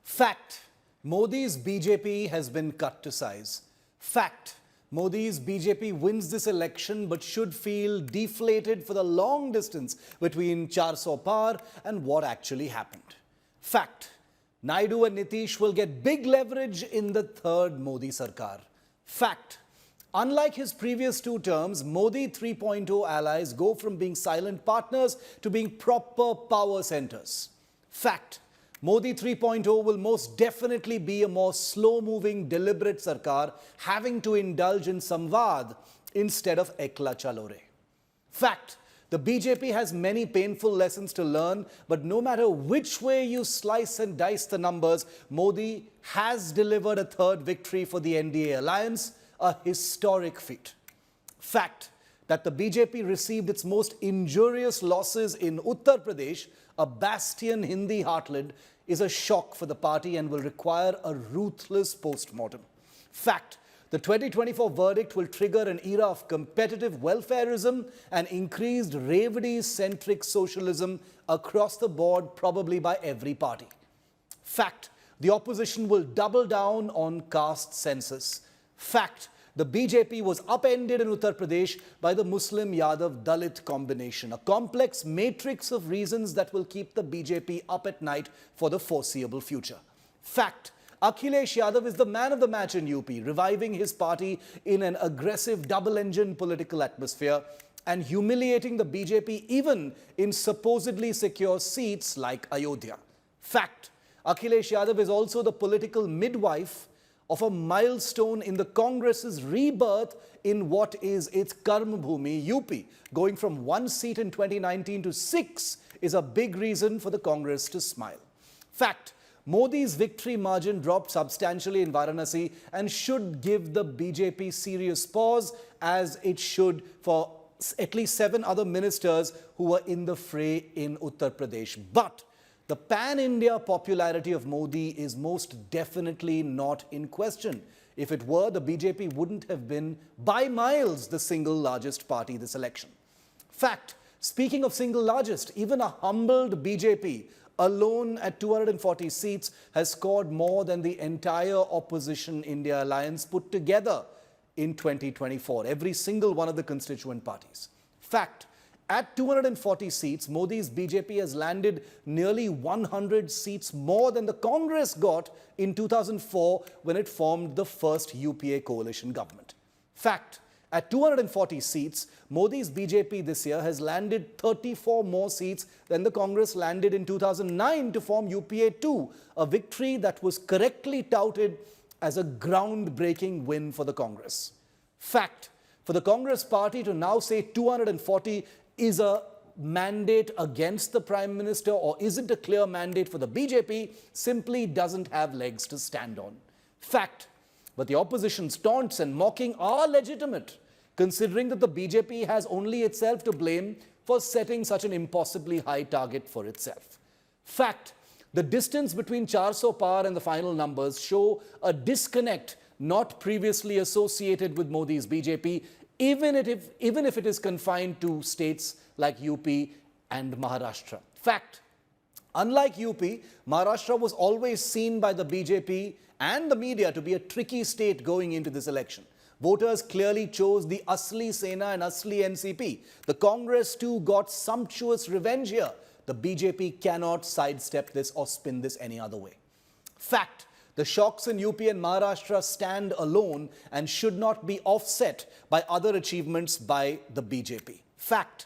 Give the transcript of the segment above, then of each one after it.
Fact, Modi's BJP has been cut to size. Fact, Modi's BJP wins this election but should feel deflated for the long distance between 400 par and what actually happened. Fact, Naidu and Nitish will get big leverage in the third Modi Sarkar. Fact, unlike his previous two terms, Modi 3.0 allies go from being silent partners to being proper power centers. Fact, Modi 3.0 will most definitely be a more slow-moving, deliberate Sarkar, having to indulge in samvad instead of ekla chalore. Fact, the BJP has many painful lessons to learn, but no matter which way you slice and dice the numbers, Modi has delivered a third victory for the NDA alliance, a historic feat. Fact, that the BJP received its most injurious losses in Uttar Pradesh, a bastion Hindi heartland, is a shock for the party and will require a ruthless post-mortem. Fact, the 2024 verdict will trigger an era of competitive welfareism and increased Revadi-centric socialism across the board, probably by every party. Fact, the opposition will double down on caste census. Fact, the BJP was upended in Uttar Pradesh by the Muslim Yadav Dalit combination, a complex matrix of reasons that will keep the BJP up at night for the foreseeable future. Fact, Akhilesh Yadav is the man of the match in UP, reviving his party in an aggressive double-engine political atmosphere and humiliating the BJP even in supposedly secure seats like Ayodhya. Fact, Akhilesh Yadav is also the political midwife of a milestone in the Congress's rebirth in what is its Karma Bhumi, UP. Going from 1 seat in 2019 to 6 is a big reason for the Congress to smile. Fact, Modi's victory margin dropped substantially in Varanasi and should give the BJP serious pause, as it should for at least 7 other ministers who were in the fray in Uttar Pradesh. But the pan-India popularity of Modi is most definitely not in question. If it were, the BJP wouldn't have been by miles the single largest party this election. Fact, speaking of single largest, even a humbled BJP alone at 240 seats has scored more than the entire opposition India alliance put together in 2024, every single one of the constituent parties. Fact, at 240 seats, Modi's BJP has landed nearly 100 seats more than the Congress got in 2004 when it formed the first UPA coalition government. Fact, at 240 seats, Modi's BJP this year has landed 34 more seats than the Congress landed in 2009 to form UPA 2, a victory that was correctly touted as a groundbreaking win for the Congress. Fact, for the Congress party to now say 240 is a mandate against the Prime Minister or isn't a clear mandate for the BJP simply doesn't have legs to stand on. Fact, but the opposition's taunts and mocking are legitimate, considering that the BJP has only itself to blame for setting such an impossibly high target for itself. Fact, the distance between 400 par and the final numbers show a disconnect not previously associated with Modi's BJP, even if it is confined to states like UP and Maharashtra. Fact, unlike UP, Maharashtra was always seen by the BJP and the media to be a tricky state going into this election. Voters clearly chose the Asli Sena and Asli NCP. The Congress too got sumptuous revenge here. The BJP cannot sidestep this or spin this any other way. Fact, the shocks in UP and Maharashtra stand alone and should not be offset by other achievements by the BJP. Fact,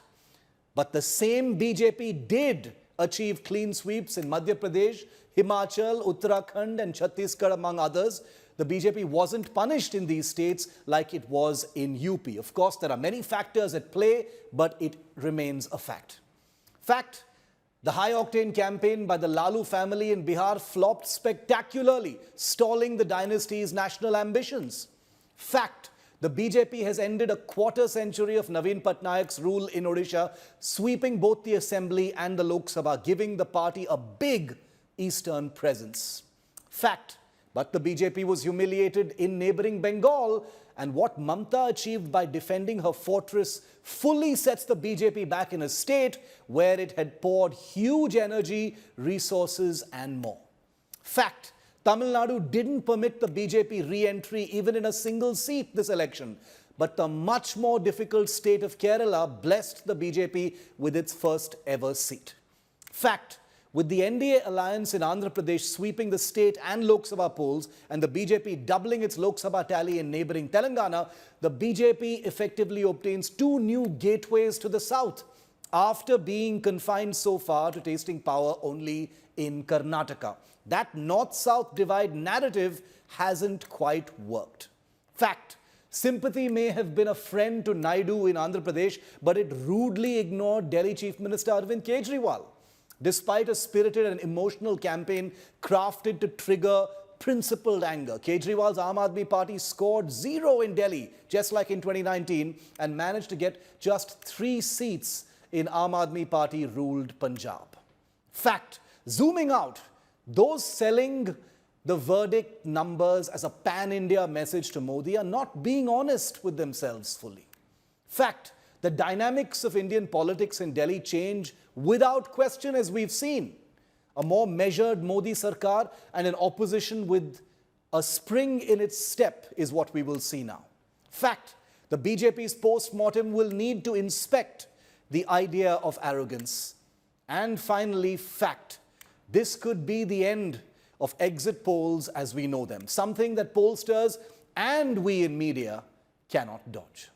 but the same BJP did achieve clean sweeps in Madhya Pradesh, Himachal, Uttarakhand and Chhattisgarh among others. The BJP wasn't punished in these states like it was in UP. Of course, there are many factors at play, but it remains a fact. Fact, the high-octane campaign by the Lalu family in Bihar flopped spectacularly, stalling the dynasty's national ambitions. Fact, the BJP has ended a quarter century of Naveen Patnaik's rule in Odisha, sweeping both the Assembly and the Lok Sabha, giving the party a big eastern presence. Fact, but the BJP was humiliated in neighboring Bengal, and what Mamta achieved by defending her fortress fully sets the BJP back in a state where it had poured huge energy, resources and more. Fact, Tamil Nadu didn't permit the BJP re-entry even in a single seat this election. But the much more difficult state of Kerala blessed the BJP with its first ever seat. Fact, with the NDA alliance in Andhra Pradesh sweeping the state and Lok Sabha polls and the BJP doubling its Lok Sabha tally in neighbouring Telangana, the BJP effectively obtains 2 new gateways to the south after being confined so far to tasting power only in Karnataka. That north-south divide narrative hasn't quite worked. Fact, sympathy may have been a friend to Naidu in Andhra Pradesh, but it rudely ignored Delhi Chief Minister Arvind Kejriwal. Despite a spirited and emotional campaign crafted to trigger principled anger, Kejriwal's Aam Aadmi Party scored 0 in Delhi, just like in 2019, and managed to get just 3 seats in Aam Aadmi Party-ruled Punjab. Fact, zooming out, those selling the verdict numbers as a pan-India message to Modi are not being honest with themselves fully. Fact, the dynamics of Indian politics in Delhi change without question, as we've seen. A more measured Modi Sarkar and an opposition with a spring in its step is what we will see now. Fact, the BJP's post-mortem will need to inspect the idea of arrogance. And finally, fact, this could be the end of exit polls as we know them, something that pollsters and we in media cannot dodge.